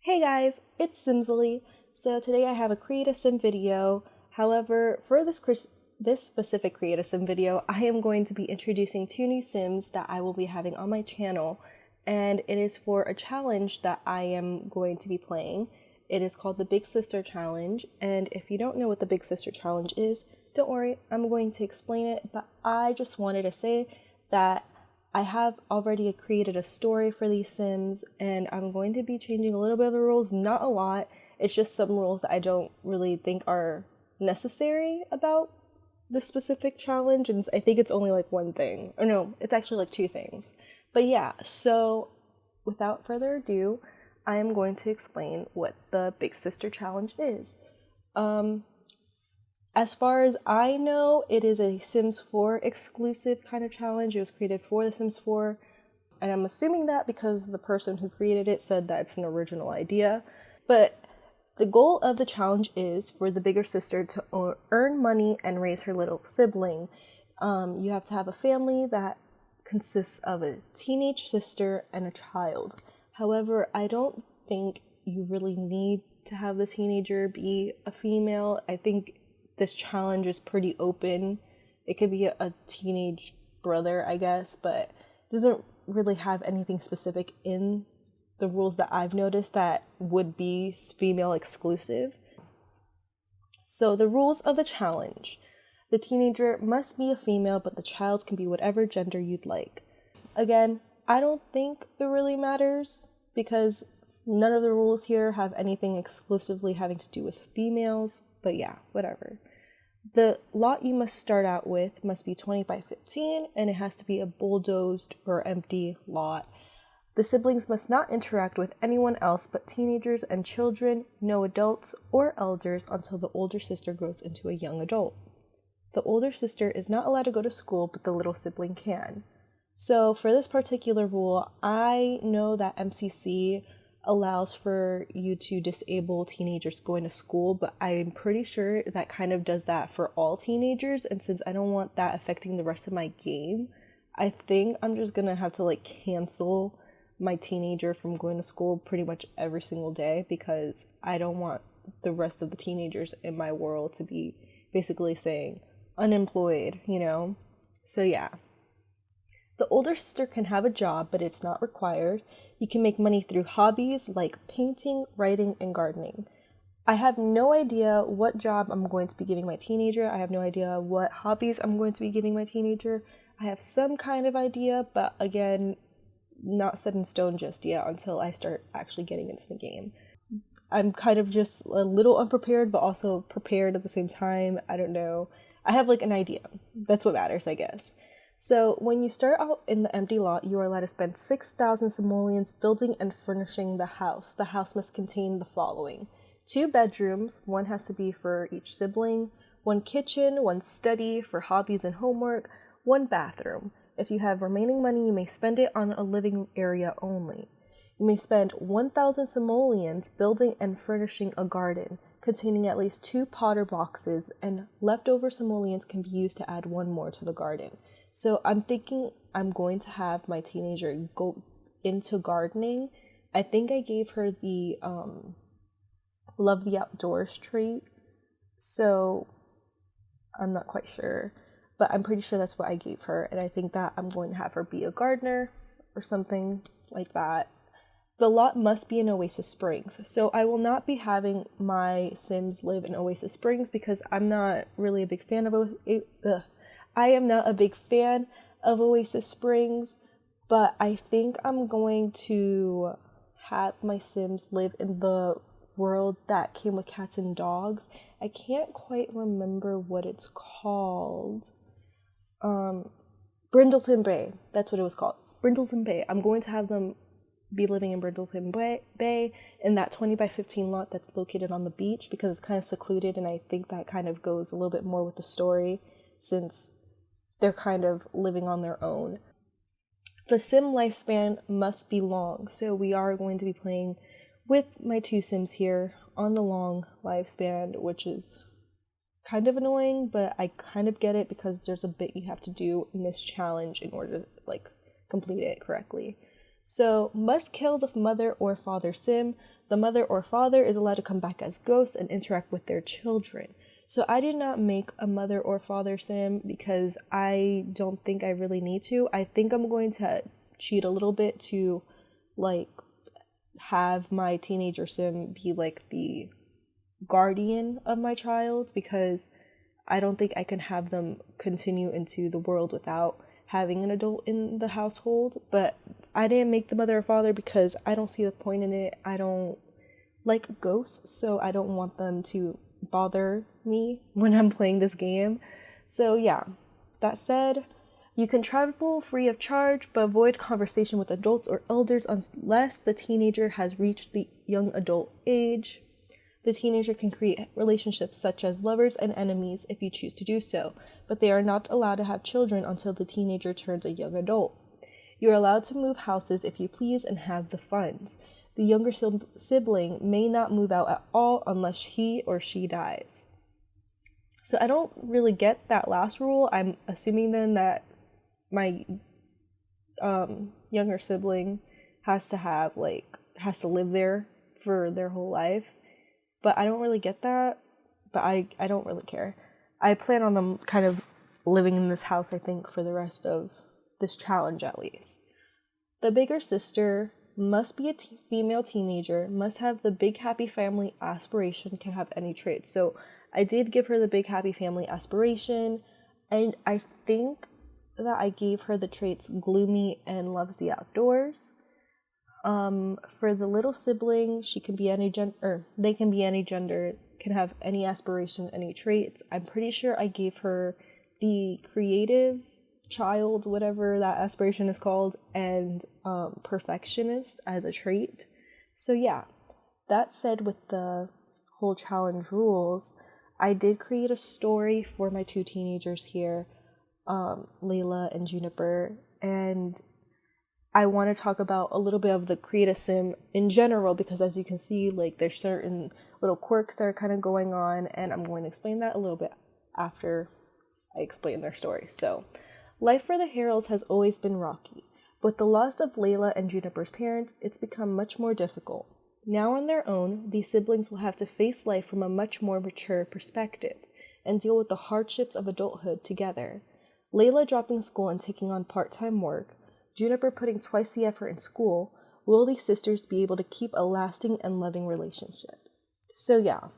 Hey guys, it's Simsley. So today I have a Create a Sim video. However, for this specific Create a Sim video, I am going to be introducing two new Sims that I will be having on my channel, and it is for a challenge that I am going to be playing. It is called the Big Sister Challenge, and if you don't know what the Big Sister Challenge is, don't worry, I'm going to explain it, but I just wanted to say that I have already created a story for these Sims, and I'm going to be changing a little bit of the rules, not a lot. It's just some rules that I don't really think are necessary about this specific challenge, and I think it's only like one thing. Or no, it's actually like two things. But yeah, so without further ado, I am going to explain what the Big Sister Challenge is. As far as I know, it is a Sims 4 exclusive kind of challenge. It was created for The Sims 4, and I'm assuming that because the person who created it said that it's an original idea. But the goal of the challenge is for the bigger sister to earn money and raise her little sibling. You have to have a family that consists of a teenage sister and a child. However, I don't think you really need to have the teenager be a female. I think this challenge is pretty open. It could be a teenage brother, I guess, but it doesn't really have anything specific in the rules that I've noticed that would be female exclusive. So the rules of the challenge. The teenager must be a female, but the child can be whatever gender you'd like. Again, I don't think it really matters because none of the rules here have anything exclusively having to do with females, but yeah, whatever. The lot you must start out with must be 20 by 15, and it has to be a bulldozed or empty lot. The siblings must not interact with anyone else but teenagers and children, no adults or elders until the older sister grows into a young adult. The older sister is not allowed to go to school, but the little sibling can. So for this particular rule, I know that MCC allows for you to disable teenagers going to school, but I'm pretty sure that kind of does that for all teenagers, and since I don't want that affecting the rest of my game, I think I'm just gonna have to like cancel my teenager from going to school pretty much every single day because I don't want the rest of the teenagers in my world to be basically saying unemployed, you know? So yeah. The older sister can have a job, but it's not required. You can make money through hobbies like painting, writing, and gardening. I have no idea what job I'm going to be giving my teenager. I have no idea what hobbies I'm going to be giving my teenager. I have some kind of idea, but again, not set in stone just yet until I start actually getting into the game. I'm kind of just a little unprepared, but also prepared at the same time. I don't know. I have like an idea. That's what matters, I guess. So when you start out in the empty lot, you are allowed to spend 6,000 simoleons building and furnishing the house. The house must contain the following: 2 bedrooms, one has to be for each sibling, 1 kitchen, 1 study for hobbies and homework, 1 bathroom. If you have remaining money, you may spend it on a living area only. You may spend 1,000 simoleons building and furnishing a garden containing at least 2 potter boxes, and leftover simoleons can be used to add 1 more to the garden. So I'm thinking I'm going to have my teenager go into gardening. I think I gave her the love the outdoors trait, so I'm not quite sure, but I'm pretty sure that's what I gave her, and I think that I'm going to have her be a gardener or something like that. The lot must be in Oasis Springs, so I will not be having my Sims live in Oasis Springs because I'm not really a big fan of I am not a big fan of Oasis Springs, but I think I'm going to have my Sims live in the world that came with cats and dogs. I can't quite remember what it's called. Brindleton Bay. That's what it was called. Brindleton Bay. I'm going to have them be living in Brindleton Bay in that 20 by 15 lot that's located on the beach because it's kind of secluded, and I think that kind of goes a little bit more with the story since they're kind of living on their own. The sim lifespan must be long, so we are going to be playing with my two Sims here on the long lifespan, which is kind of annoying, but I kind of get it because there's a bit you have to do in this challenge in order to like complete it correctly. So, must kill the mother or father sim, the mother or father is allowed to come back as ghosts and interact with their children. So I did not make a mother or father sim because I don't think I really need to. I think I'm going to cheat a little bit to like have my teenager sim be like the guardian of my child, because I don't think I can have them continue into the world without having an adult in the household. But I didn't make the mother or father because I don't see the point in it. I don't like ghosts, so I don't want them to bother me when I'm playing this game. So yeah, that said, you can travel free of charge, but avoid conversation with adults or elders unless the teenager has reached the young adult age. The teenager can create relationships such as lovers and enemies if you choose to do so, but they are not allowed to have children until the teenager turns a young adult. You are allowed to move houses if you please and have the funds. The younger sibling may not move out at all unless he or she dies. So I don't really get that last rule. I'm assuming then that my younger sibling has to live there for their whole life. But I don't really get that, but I don't really care. I plan on them kind of living in this house, I think, for the rest of this challenge at least. The bigger sister must be a female teenager, must have the big happy family aspiration, can have any traits. So I did give her the big happy family aspiration, and I think that I gave her the traits gloomy and loves the outdoors. For the little sibling, she can be any gender, they can be any gender, can have any aspiration, any traits. I'm pretty sure I gave her the creative child, whatever that aspiration is called, and perfectionist as a trait. So yeah, that said, with the whole challenge rules, I did create a story for my two teenagers here, Layla and Juniper, and I want to talk about a little bit of the Create a Sim in general, because as you can see, like, there's certain little quirks that are kind of going on, and I'm going to explain that a little bit after I explain their story. So, life for the Harrells has always been rocky. With the loss of Layla and Juniper's parents, it's become much more difficult. Now on their own, these siblings will have to face life from a much more mature perspective and deal with the hardships of adulthood together. Layla dropping school and taking on part-time work, Juniper putting twice the effort in school. Will these sisters be able to keep a lasting and loving relationship? So yeah,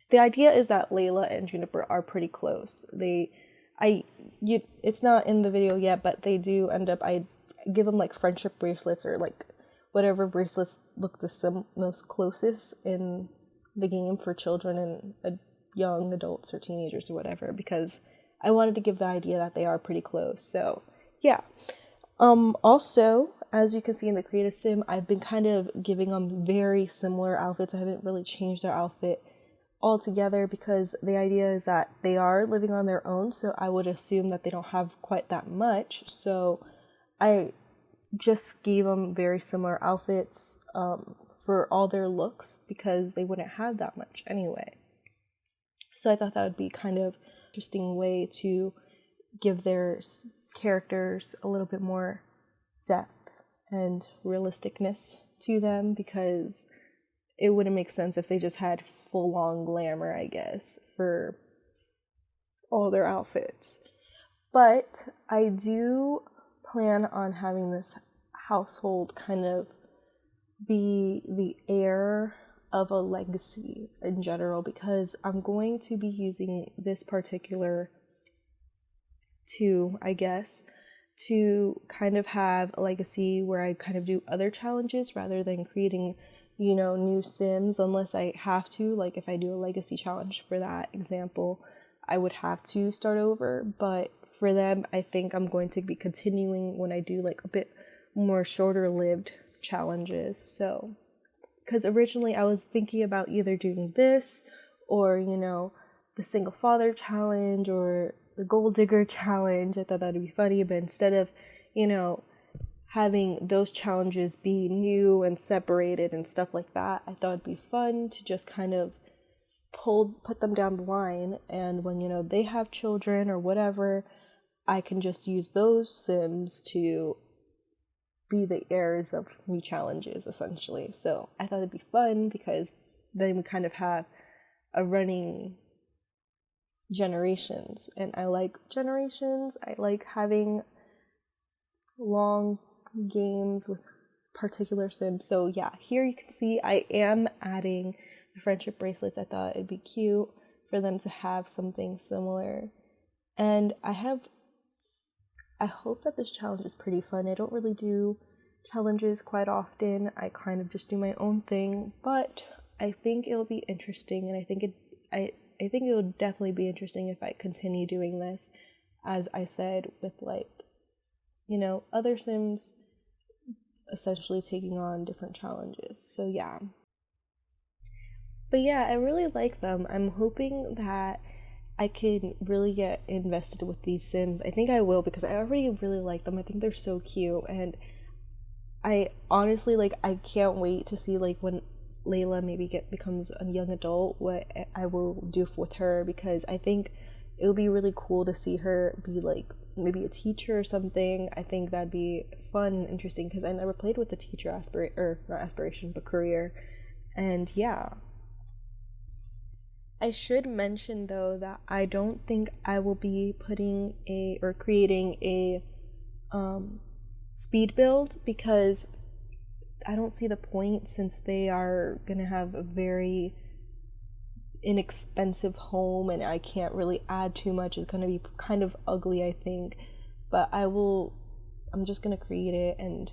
the idea is that Layla and Juniper are pretty close. It's not in the video yet, but they do end up, I give them like friendship bracelets, or like whatever bracelets look the most closest in the game for children and young adults or teenagers or whatever, because I wanted to give the idea that they are pretty close. So yeah. Also, as you can see in the Create a Sim, I've been kind of giving them very similar outfits. I haven't really changed their outfit altogether because the idea is that they are living on their own, so I would assume that they don't have quite that much. So I just gave them very similar outfits for all their looks because they wouldn't have that much anyway. So I thought that would be kind of interesting way to give their characters a little bit more depth and realisticness to them, because it wouldn't make sense if they just had full-on glamour, I guess, for all their outfits. But I do plan on having this household kind of be the heir of a legacy in general, because I'm going to be using this particular I guess, to kind of have a legacy where I kind of do other challenges rather than creating, new Sims, unless I have to. Like, if I do a legacy challenge for that example, I would have to start over. But for them, I think I'm going to be continuing when I do like a bit more shorter lived challenges. So, because originally I was thinking about either doing this or, the single father challenge or the gold digger challenge. I thought that'd be funny, but instead of, having those challenges be new and separated and stuff like that, I thought it'd be fun to just kind of put them down the line, and when, they have children or whatever, I can just use those Sims to be the heirs of new challenges, essentially. So I thought it'd be fun because then we kind of have a running generations, and I like generations. I like having long games with particular sims. So yeah, here you can see I am adding the friendship bracelets. I thought it'd be cute for them to have something similar, and I hope that this challenge is pretty fun. I don't really do challenges quite often. I kind of just do my own thing, but I think it'll be interesting, and I think it will definitely be interesting if I continue doing this, as I said, with like, you know, other sims essentially taking on different challenges. So yeah. But yeah, I really like them. I'm hoping that I can really get invested with these sims. I think I will, because I already really like them. I think they're so cute, and I honestly, like, I can't wait to see like when Layla maybe becomes a young adult, what I will do with her, because I think it would be really cool to see her be like maybe a teacher or something. I think that'd be fun and interesting, because I never played with a teacher not aspiration, but career. And yeah. I should mention though that I don't think I will be creating a speed build, because I don't see the point, since they are gonna have a very inexpensive home and I can't really add too much. It's gonna be kind of ugly, I think. But I'm just gonna create it, and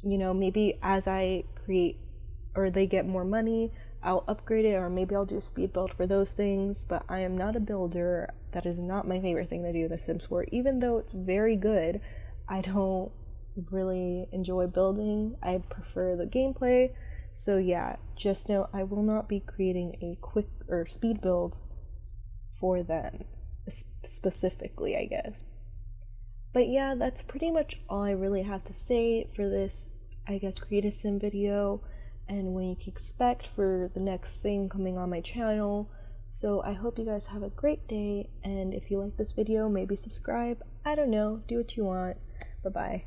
you know, maybe as I create or they get more money, I'll upgrade it, or maybe I'll do a speed build for those things. But I am not a builder. That is not my favorite thing to do in The Sims 4. Even though it's very good, I don't really enjoy building. I prefer the gameplay. So yeah, just know I will not be creating a quick or speed build for them specifically, I guess. But yeah, that's pretty much all I really have to say for this, I guess, Create a Sim video, and what you can expect for the next thing coming on my channel. So I hope you guys have a great day, and if you like this video, maybe subscribe. I don't know, do what you want. Bye bye.